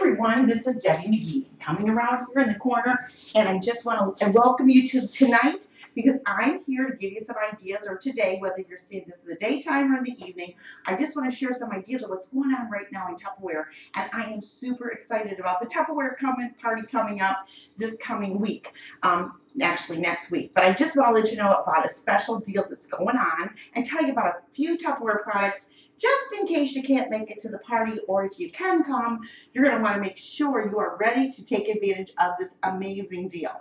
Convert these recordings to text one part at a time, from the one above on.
everyone, this is Debbie McGee coming around here in the corner, and I just want to welcome you to tonight because I'm here to give you some ideas, or today, whether you're seeing this in the daytime or in the evening. I just want to share some ideas of what's going on right now in Tupperware, and I am super excited about the Tupperware party coming up this coming week. Actually next week, but I just want to let you know about a special deal that's going on and tell you about a few Tupperware products just in case you can't make it to the party, or if you can come, you're going to want to make sure you are ready to take advantage of this amazing deal.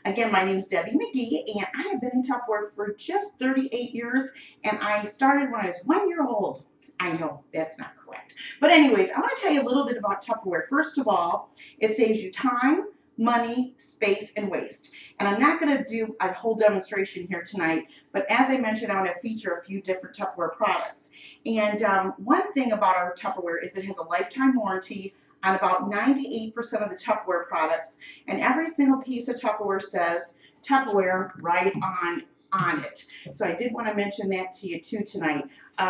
Again, my name is Debbie McGee, and I have been in Tupperware for just 38 years, and I started when I was 1 year old. I know that's not correct. But anyways, I want to tell you a little bit about Tupperware. First of all, it saves you time, money, space, and waste. And I'm not going to do a whole demonstration here tonight, but as I mentioned, I want to feature a few different Tupperware products. And one thing about our Tupperware is it has a lifetime warranty on about 98% of the Tupperware products, and every single piece of Tupperware says Tupperware right on it. So I did want to mention that to you too tonight.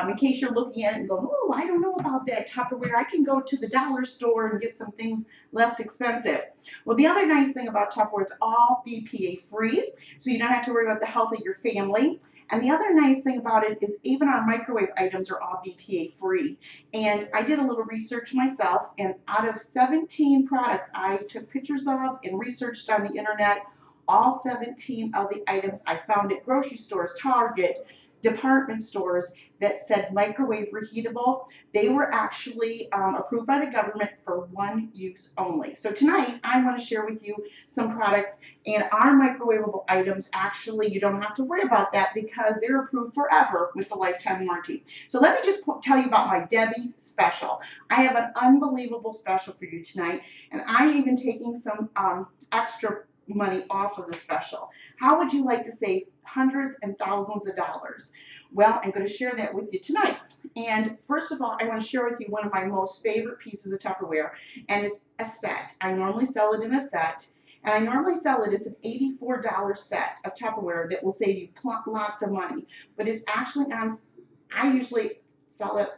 In case you're looking at it and going, oh, I don't know about that Tupperware. I can go to the dollar store and get some things less expensive. Well, the other nice thing about Tupperware, it's all BPA free, so you don't have to worry about the health of your family. And the other nice thing about it is even our microwave items are all BPA free. And I did a little research myself, and out of 17 products I took pictures of and researched on the internet, all 17 of the items I found at grocery stores, Target, department stores that said microwave reheatable, they were actually approved by the government for one use only. So tonight I want to share with you some products, and our microwavable items, actually you don't have to worry about that because they're approved forever with the lifetime warranty. So let me just tell you about my Debbie's special. I have an unbelievable special for you tonight, and I'm even taking some extra money off of the special. How would you like to save hundreds and thousands of dollars? Well, I'm going to share that with you tonight. And first of all, I want to share with you one of my most favorite pieces of Tupperware, and it's a set. I normally sell it in a set, and I normally sell it, it's an $84 set of Tupperware that will save you lots of money. But it's actually on, I usually sell it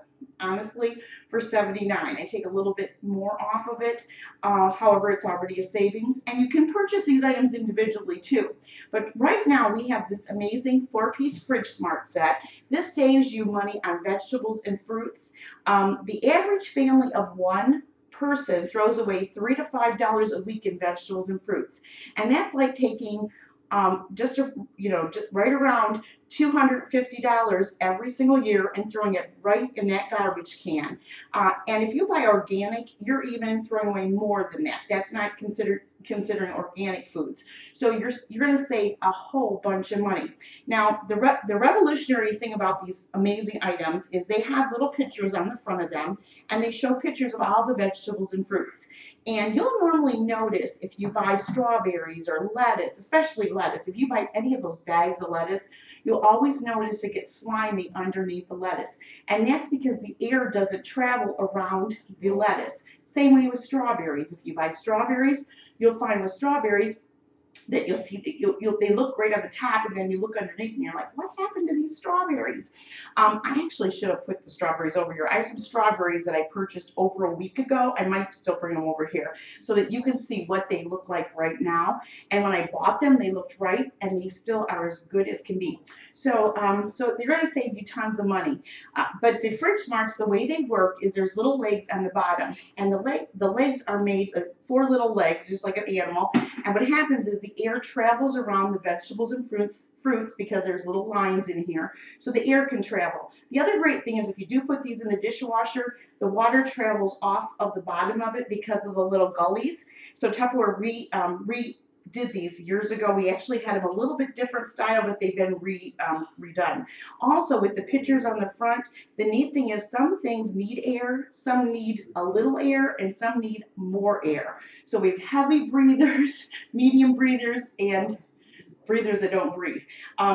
honestly for $79. I take a little bit more off of it. However, it's already a savings, and you can purchase these items individually too. But right now we have this amazing 4-piece FridgeSmart set. This saves you money on vegetables and fruits. The average family of one person throws away $3 to $5 a week in vegetables and fruits, and that's like taking just right around $250 every single year and throwing it right in that garbage can. And if you buy organic, you're even throwing away more than that. That's not considering organic foods. So you're going to save a whole bunch of money. Now, the revolutionary thing about these amazing items is they have little pictures on the front of them, and they show pictures of all the vegetables and fruits. And you'll normally notice if you buy strawberries or lettuce, especially lettuce, if you buy any of those bags of lettuce, you'll always notice it gets slimy underneath the lettuce. And that's because the air doesn't travel around the lettuce. Same way with strawberries. If you buy strawberries, you'll find with strawberries that you'll see that they look great on the top, and then you look underneath and you're like, what happened to these strawberries? I actually should have put the strawberries over here. I have some strawberries that I purchased over a week ago. I might still bring them over here so that you can see what they look like right now. And when I bought them, they looked right, and they still are as good as can be. So they're going to save you tons of money. But the FridgeSmarts, the way they work is there's little legs on the bottom, and the legs are made of 4 little legs, just like an animal. And what happens is the air travels around the vegetables and fruits because there's little lines in here, so the air can travel. The other great thing is if you do put these in the dishwasher, the water travels off of the bottom of it because of the little gullies. So Tupperware redid these years ago. We actually had them a little bit different style, but they've been redone. Also, with the pictures on the front, the neat thing is some things need air, some need a little air, and some need more air. So we have heavy breathers, medium breathers, and breathers that don't breathe.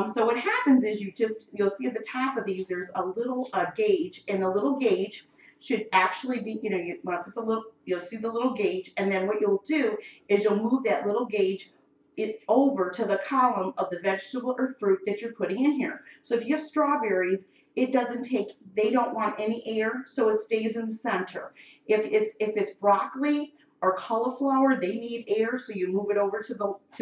So what happens is you'll see at the top of these there's a little gauge, and the little gauge should actually be, you want to put the little, you'll see the little gauge, and then what you'll do is you'll move that little gauge over to the column of the vegetable or fruit that you're putting in here. So if you have strawberries, it doesn't take, they don't want any air, so it stays in the center. If it's broccoli or cauliflower, they need air, so you move it over to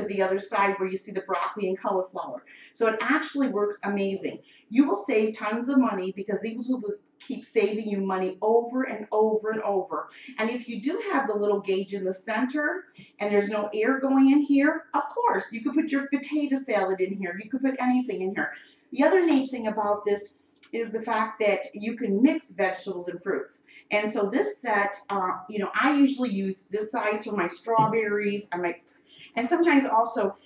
the other side where you see the broccoli and cauliflower. So it actually works amazing. You will save tons of money because these will keep saving you money over and over and over. And if you do have the little gauge in the center and there's no air going in here, of course, you could put your potato salad in here. You could put anything in here. The other neat thing about this is the fact that you can mix vegetables and fruits. And so this set, you know, I usually use this size for my strawberries. And sometimes also,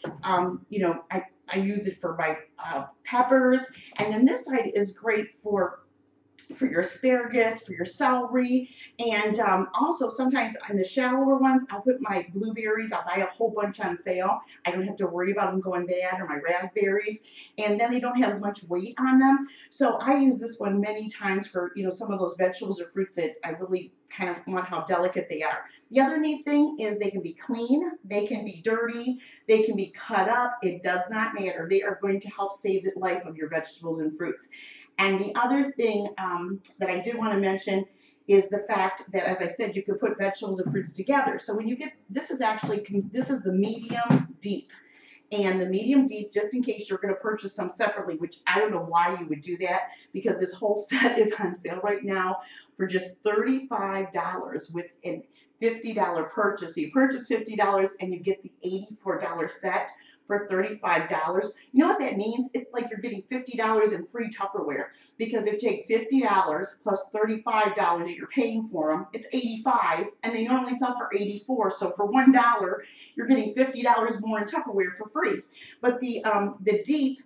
you know, I use it for my peppers. And then this side is great for your asparagus, for your celery, and also sometimes in the shallower ones, I'll put my blueberries. I'll buy a whole bunch on sale. I don't have to worry about them going bad, or my raspberries, and then they don't have as much weight on them. So I use this one many times for, you know, some of those vegetables or fruits that I really kind of want how delicate they are. The other neat thing is they can be clean, they can be dirty, they can be cut up. It does not matter. They are going to help save the life of your vegetables and fruits. And the other thing that I did want to mention is the fact that, as I said, you could put vegetables and fruits together. So when you get, this is the medium deep. And the medium deep, just in case you're going to purchase some separately, which I don't know why you would do that, because this whole set is on sale right now for just $35 with a $50 purchase. So you purchase $50 and you get the $84 set for $35. You know what that means? It's like you're getting $50 in free Tupperware, because if you take $50 plus $35 that you're paying for them, it's $85, and they normally sell for $84. So for $1, you're getting $50 more in Tupperware for free. But the deep,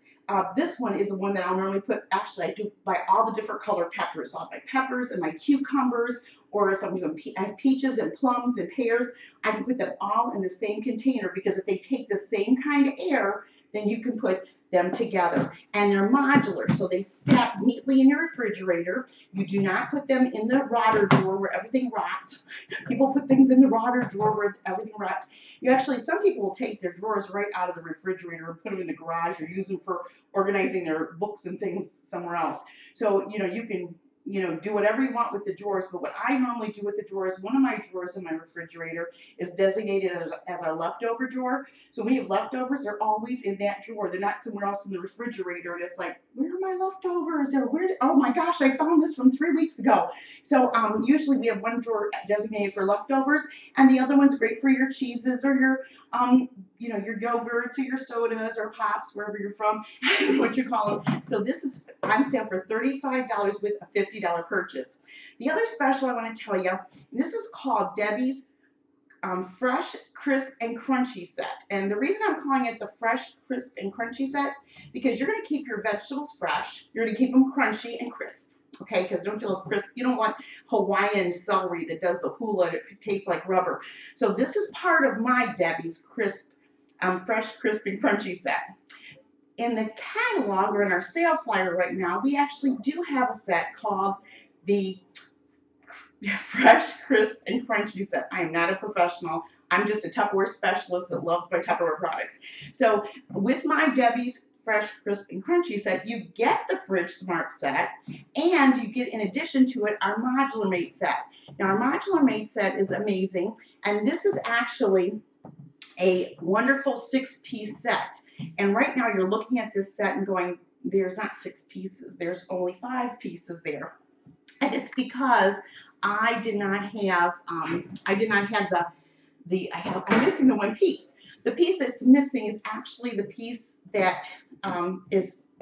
this one is the one that I'll normally put. Actually, I do buy all the different colored peppers. So I'll buy peppers and my cucumbers, or if I'm doing peaches and plums and pears, I can put them all in the same container, because if they take the same kind of air, then you can put them together. And they're modular, so they stack neatly in your refrigerator. You do not put them in the rotter drawer where everything rots. People put things in the rotter drawer where everything rots. You actually, some people will take their drawers right out of the refrigerator and put them in the garage, or use them for organizing their books and things somewhere else. So, you know, you can, you know, do whatever you want with the drawers. But what I normally do with the drawers, one of my drawers in my refrigerator is designated as our leftover drawer. So when we have leftovers, they're always in that drawer. They're not somewhere else in the refrigerator. And it's like, where are my leftovers? Or oh my gosh, I found this from 3 weeks ago. So usually we have one drawer designated for leftovers, and the other one's great for your cheeses, or your you know, your yogurts or your sodas or pops, wherever you're from, what you call them. So this is on sale for $35 with a $50 purchase. The other special I want to tell you, this is called Debbie's Fresh, Crisp, and Crunchy set. And the reason I'm calling it the Fresh, Crisp, and Crunchy set, because you're going to keep your vegetables fresh, you're going to keep them crunchy and crisp. Okay, because don't you love crisp? You don't want Hawaiian celery that does the hula and it tastes like rubber. So this is part of my Debbie's Crisp, Fresh, Crisp, and Crunchy set. In the catalog, or in our sale flyer right now, we actually do have a set called the Fresh, Crisp, and Crunchy set. I am not a professional. I'm just a Tupperware specialist that loves my Tupperware products. So with my Debbie's Fresh, Crisp, and Crunchy set, you get the FridgeSmart set, and you get, in addition to it, our Modular Mate set. Now, our Modular Mate set is amazing, and this is actually a wonderful 6-piece set. And right now you're looking at this set and going, there's not 6 pieces, there's only 5 pieces there. And it's because I did not have I'm missing the one piece. The piece that's missing is actually the piece that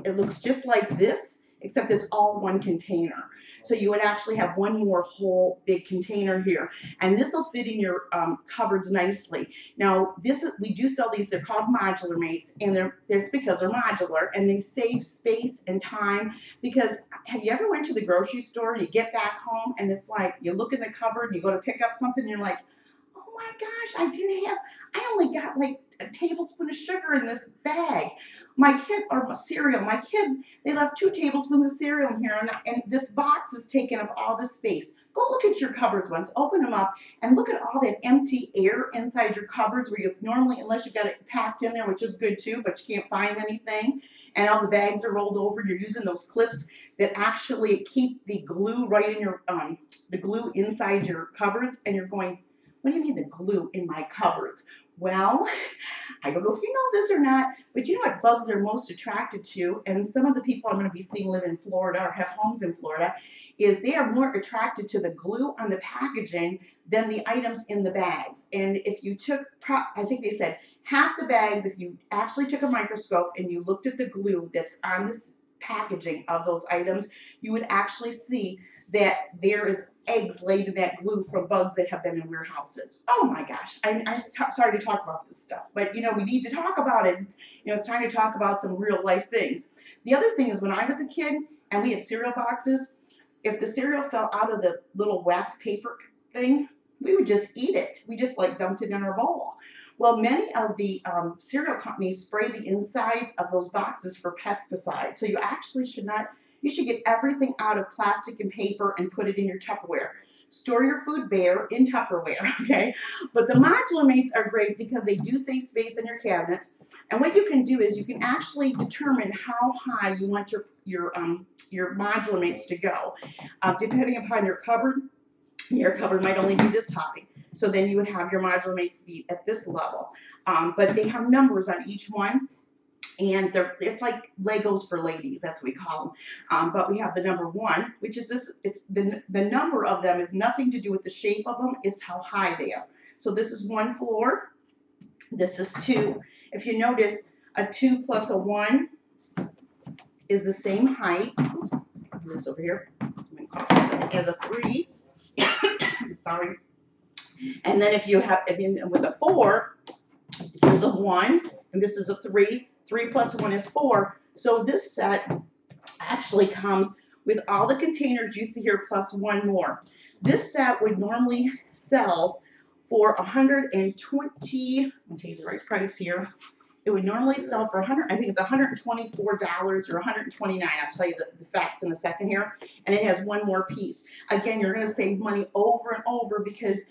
it looks just like this, except it's all one container. So you would actually have one more whole big container here, and this will fit in your cupboards nicely. Now, we do sell these. They're called Modular Mates, and it's because they're modular, and they save space and time. Because have you ever went to the grocery store and you get back home and it's like you look in the cupboard and you go to pick up something and you're like, oh my gosh, I only got like a tablespoon of sugar in this bag. Or cereal. My kids, they left 2 tablespoons of cereal in here, and this box is taking up all this space. Go look at your cupboards once, open them up, and look at all that empty air inside your cupboards where you normally, unless you've got it packed in there, which is good too, but you can't find anything, and all the bags are rolled over, you're using those clips that actually keep the glue right in your, the glue inside your cupboards, and you're going, what do you mean the glue in my cupboards? Well, I don't know if you know this or not, but you know what bugs are most attracted to, and some of the people I'm going to be seeing live in Florida or have homes in Florida, is they are more attracted to the glue on the packaging than the items in the bags. And if you took, I think they said half the bags, if you actually took a microscope and you looked at the glue that's on this packaging of those items, you would actually see that there is eggs laid in that glue from bugs that have been in warehouses. Oh my gosh, I'm sorry to talk about this stuff, but you know, we need to talk about it. You know, it's time to talk about some real life things. The other thing is, when I was a kid and we had cereal boxes, if the cereal fell out of the little wax paper thing, we would just eat it. We just like dumped it in our bowl. Well, many of the cereal companies spray the insides of those boxes for pesticides. So you actually should not, you should get everything out of plastic and paper and put it in your Tupperware. Store your food bare in Tupperware, okay? But the modular mates are great because they do save space in your cabinets. And what you can do is you can actually determine how high you want your modular mates to go. Depending upon your cupboard might only be this high. So then you would have your modular mates be at this level. But they have numbers on each one. And it's like Legos for ladies, that's what we call them. But we have the number 1, which is this. It's the number of them is nothing to do with the shape of them. It's how high they are. So this is 1 floor. This is 2. If you notice, a 2 plus a 1 is the same height. Oops, this over here. As a 3. Sorry. And then if you have, with a 4, here's a 1, and this is a 3. 3 plus 1 is 4. So this set actually comes with all the containers you see here plus 1 more. This set would normally sell for $120. I'll tell you the right price here. It would normally sell for I think it's $124 or $129. I'll tell you the facts in a second here. And it has 1 more piece. Again, you're going to save money over and over because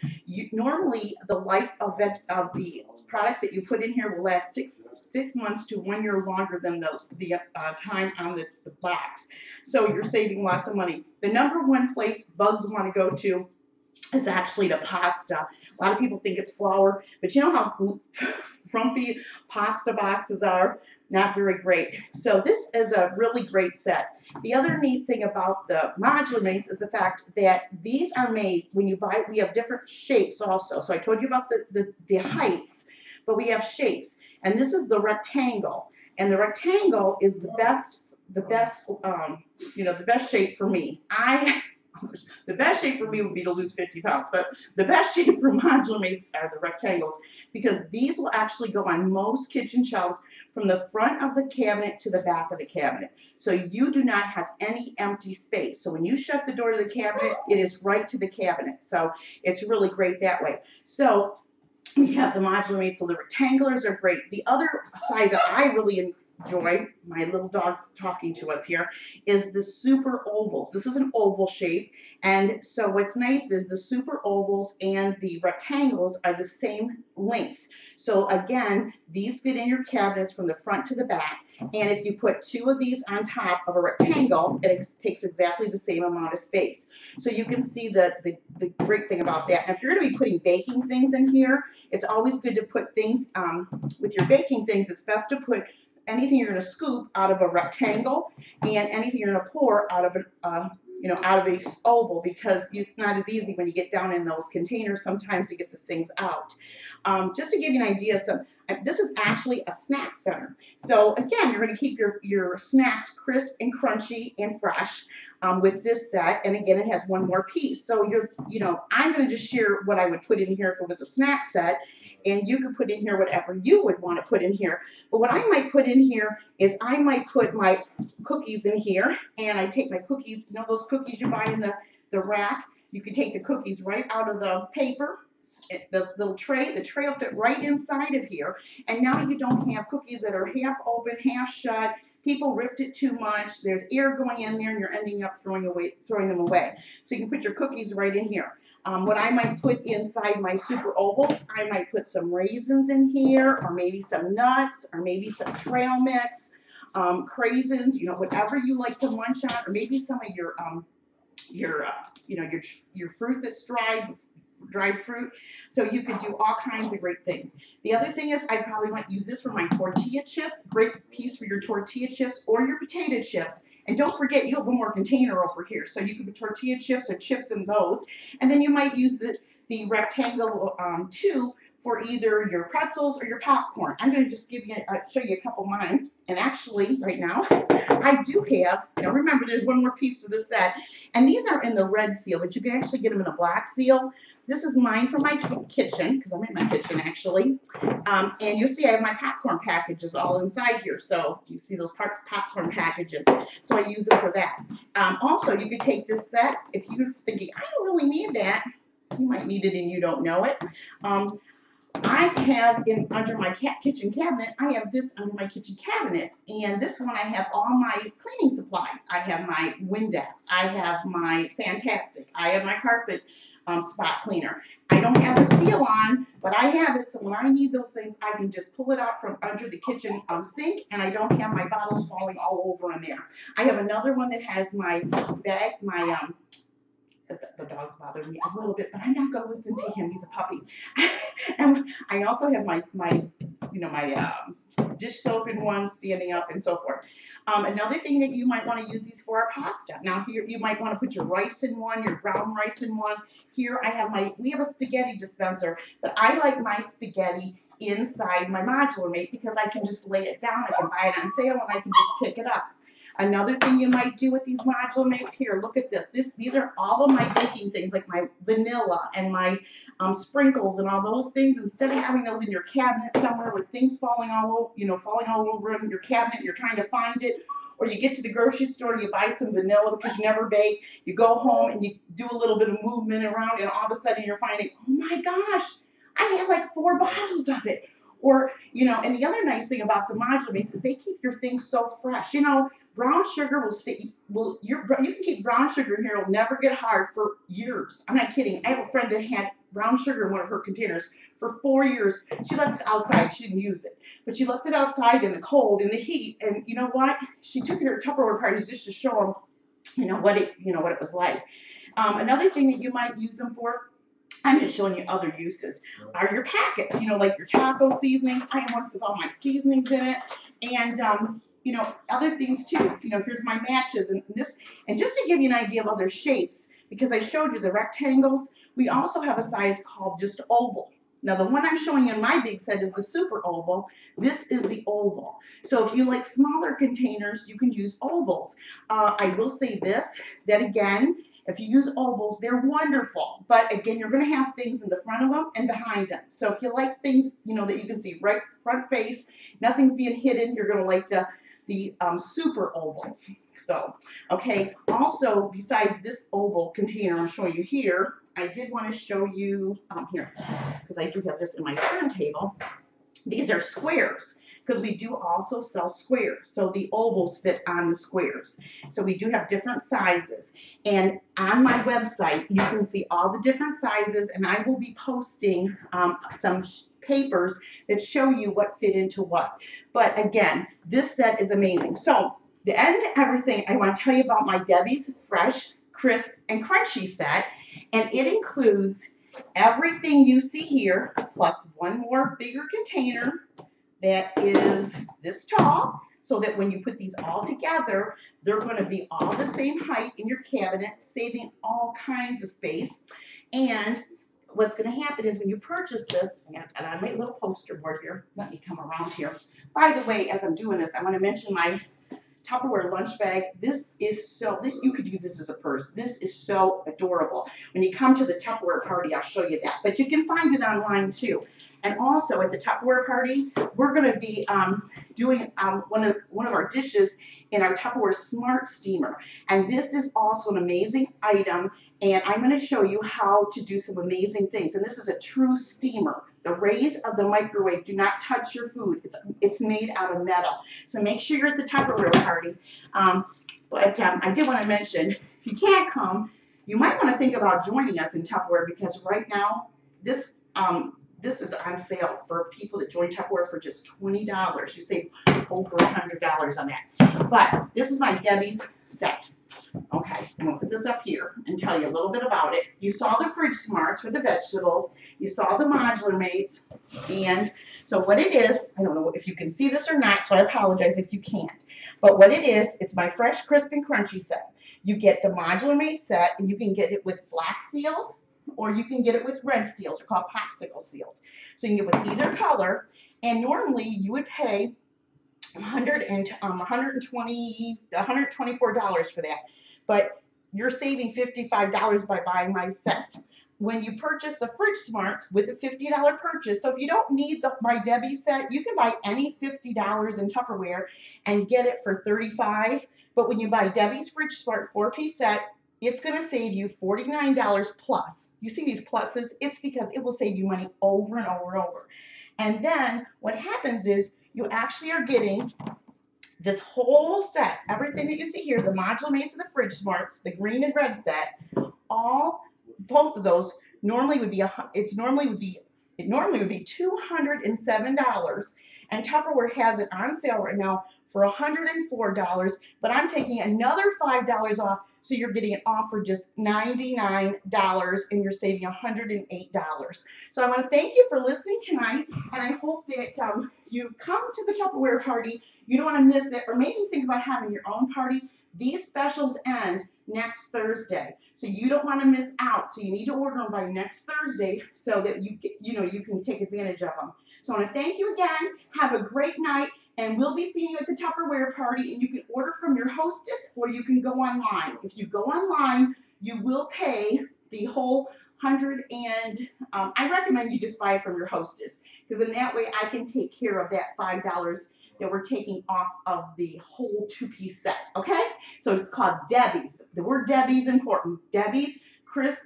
normally the life of the products that you put in here will last six months to 1 year longer than the time on the box. So you're saving lots of money. The number 1 place bugs want to go to is actually to pasta. A lot of people think it's flour, but you know how frumpy pasta boxes are? Not very great. So this is a really great set. The other neat thing about the modular mates is the fact that these are made, when you buy, we have different shapes also. So I told you about the heights, but we have shapes. And this is the rectangle. And the rectangle is the best shape for me. The best shape for me would be to lose 50 pounds, but the best shape for modular mates are the rectangles because these will actually go on most kitchen shelves from the front of the cabinet to the back of the cabinet. So you do not have any empty space. So when you shut the door to the cabinet, it is right to the cabinet. So it's really great that way. So we have the modular mates, so the rectangulars are great. The other size that I really enjoy, my little dog's talking to us here, is the super ovals. This is an oval shape, and so what's nice is the super ovals and the rectangles are the same length. So again, these fit in your cabinets from the front to the back, and if you put 2 of these on top of a rectangle, it takes exactly the same amount of space. So you can see the great thing about that. And if you're going to be putting baking things in here, it's always good to put things, with your baking things, it's best to put anything you're going to scoop out of a rectangle and anything you're going to pour out of a oval, because it's not as easy when you get down in those containers sometimes to get the things out. Just to give you an idea, this is actually a snack center. So again, you're going to keep your snacks crisp and crunchy and fresh with this set. And again, it has 1 more piece. So I'm going to just share what I would put in here if it was a snack set. And you could put in here whatever you would want to put in here. But what I might put in here is I might put my cookies in here. And I take my cookies, those cookies you buy in the rack. You can take the cookies right out of the paper. The little tray, the tray will fit right inside of here. And now you don't have cookies that are half open, half shut. People ripped it too much. There's air going in there, and you're ending up throwing them away. So you can put your cookies right in here. What I might put inside my super ovals, I might put some raisins in here, or maybe some nuts, or maybe some trail mix. craisins, you know, whatever you like to munch on, or maybe some of your you know, your fruit that's dried fruit. So you could do all kinds of great things. The other thing is I probably might use this for my tortilla chips. Great piece for your tortilla chips or your potato chips. And don't forget, you have one more container over here. So you could put tortilla chips or chips in those. And then you might use the rectangle too for either your pretzels or your popcorn. I'm going to just give you, show you a couple of mine. And actually, right now, I do have, now remember, there's one more piece to this set. And these are in the red seal, but you can actually get them in a black seal. This is mine for my kitchen, because I'm in my kitchen, actually. And you'll see I have my popcorn packages all inside here. So you see those popcorn packages. So I use it for that. Also, you could take this set, if you're thinking, I don't really need that. You might need it and you don't know it. I have under my kitchen cabinet, I have this under my kitchen cabinet. And this one, I have all my cleaning supplies. I have my Windex. I have my Fantastic. I have my carpet spot cleaner. I don't have the seal on, but I have it. So when I need those things, I can just pull it out from under the kitchen sink, and I don't have my bottles falling all over in there. I have another one that has my bag, my the dog's bothering me a little bit, but I'm not going to listen to him. He's a puppy. And I also have my you know, my dish soap in one, standing up, and so forth. Another thing that you might want to use these for are pasta. Now here you might want to put your rice in one, your brown rice in one. Here I have we have a spaghetti dispenser, but I like my spaghetti inside my modular mate because I can just lay it down. I can buy it on sale and I can just pick it up. Another thing you might do with these modular mates, here, look at this. These are all of my baking things, like my vanilla and my sprinkles and all those things. Instead of having those in your cabinet somewhere with things falling all over in your cabinet, you're trying to find it, or you get to the grocery store, you buy some vanilla because you never bake. You go home and you do a little bit of movement around, and all of a sudden you're finding, oh my gosh, I had like 4 bottles of it. Or, you know, and the other nice thing about the modular mates is they keep your things so fresh. You know, brown sugar will stay, you can keep brown sugar in here, it'll never get hard for years. I'm not kidding. I have a friend that had brown sugar in one of her containers for 4 years. She left it outside. She didn't use it. But she left it outside in the cold, in the heat, and you know what? She took it to her Tupperware parties just to show them, you know, what it was like. Another thing that you might use them for, I'm just showing you other uses, are your packets, you know, like your taco seasonings. I have one with all my seasonings in it. And, you know, other things too. You know, here's my matches and this. And just to give you an idea of other shapes, because I showed you the rectangles, we also have a size called just oval. Now, the one I'm showing you in my big set is the super oval. This is the oval. So if you like smaller containers, you can use ovals. I will say this, that again, if you use ovals, they're wonderful. But again, you're going to have things in the front of them and behind them. So if you like things, you know, that you can see right front face, nothing's being hidden, you're going to like the super ovals. So, okay. Also, besides this oval container I'm showing you here, I did want to show you here, because I do have this in my turntable. These are squares, because we do also sell squares. So the ovals fit on the squares. So we do have different sizes. And on my website, you can see all the different sizes, and I will be posting some papers that show you what fit into what. But again, this set is amazing. So to end everything, I want to tell you about my Debbie's Fresh, Crisp, and Crunchy set. And it includes everything you see here, plus one more bigger container that is this tall, so that when you put these all together, they're going to be all the same height in your cabinet, saving all kinds of space. And what's going to happen is when you purchase this, and I made a little poster board here. Let me come around here. By the way, as I'm doing this, I want to mention my Tupperware lunch bag. This you could use this as a purse. This is so adorable. When you come to the Tupperware party, I'll show you that. But you can find it online too. And also at the Tupperware party, we're going to be doing one of our dishes in our Tupperware Smart Steamer. And this is also an amazing item. And I'm going to show you how to do some amazing things. And this is a true steamer. The rays of the microwave do not touch your food. It's made out of metal. So make sure you're at the Tupperware party. But I did want to mention, if you can't come, you might want to think about joining us in Tupperware, because right now, this This is on sale for people that join Tupperware for just $20. You save over $100 on that. But this is my Debbie's set. Okay, I'm gonna put this up here and tell you a little bit about it. You saw the fridge smarts for the vegetables. You saw the modular mates. And so what it is, I don't know if you can see this or not, so I apologize if you can't. But what it is, it's my fresh, crisp, and crunchy set. You get the modular mate set, and you can get it with black seals, or you can get it with red seals. They're called popsicle seals. So you can get with either color, and normally you would pay $124 for that. But you're saving $55 by buying my set. When you purchase the Fridge Smarts with a $50 purchase, so if you don't need my Debbie set, you can buy any $50 in Tupperware and get it for $35. But when you buy Debbie's Fridge Smart 4-piece set, it's going to save you $49 plus. You see these pluses? It's because it will save you money over and over and over. And then what happens is you actually are getting this whole set, everything that you see here, the modular mates and the fridge smarts, the green and red set, both of those normally would be $207, and Tupperware has it on sale right now for $104, but I'm taking another $5 off, so you're getting it off for just $99, and you're saving $108. So I want to thank you for listening tonight, and I hope that you come to the Tupperware party. You don't want to miss it, or maybe think about having your own party. These specials end next Thursday, so you don't want to miss out. So you need to order them by next Thursday so that you can take advantage of them. So I want to thank you again. Have a great night, and we'll be seeing you at the Tupperware party. And you can order from your hostess, or you can go online. If you go online, you will pay the whole $100, and I recommend you just buy it from your hostess, because in that way I can take care of that $5 that we're taking off of the whole 2-piece set, okay? So it's called Debbie's. The word Debbie is important. Debbie's fresh,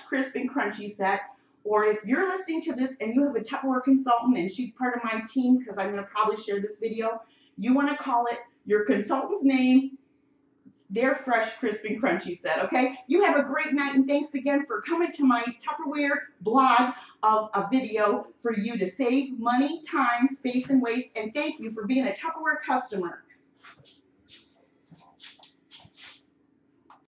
crisp, and crunchy set. Or if you're listening to this and you have a Tupperware consultant and she's part of my team, because I'm going to probably share this video, you want to call it your consultant's name, their fresh, crisp, and crunchy set, okay? You have a great night, and thanks again for coming to my Tupperware blog of a video for you to save money, time, space, and waste, and thank you for being a Tupperware customer.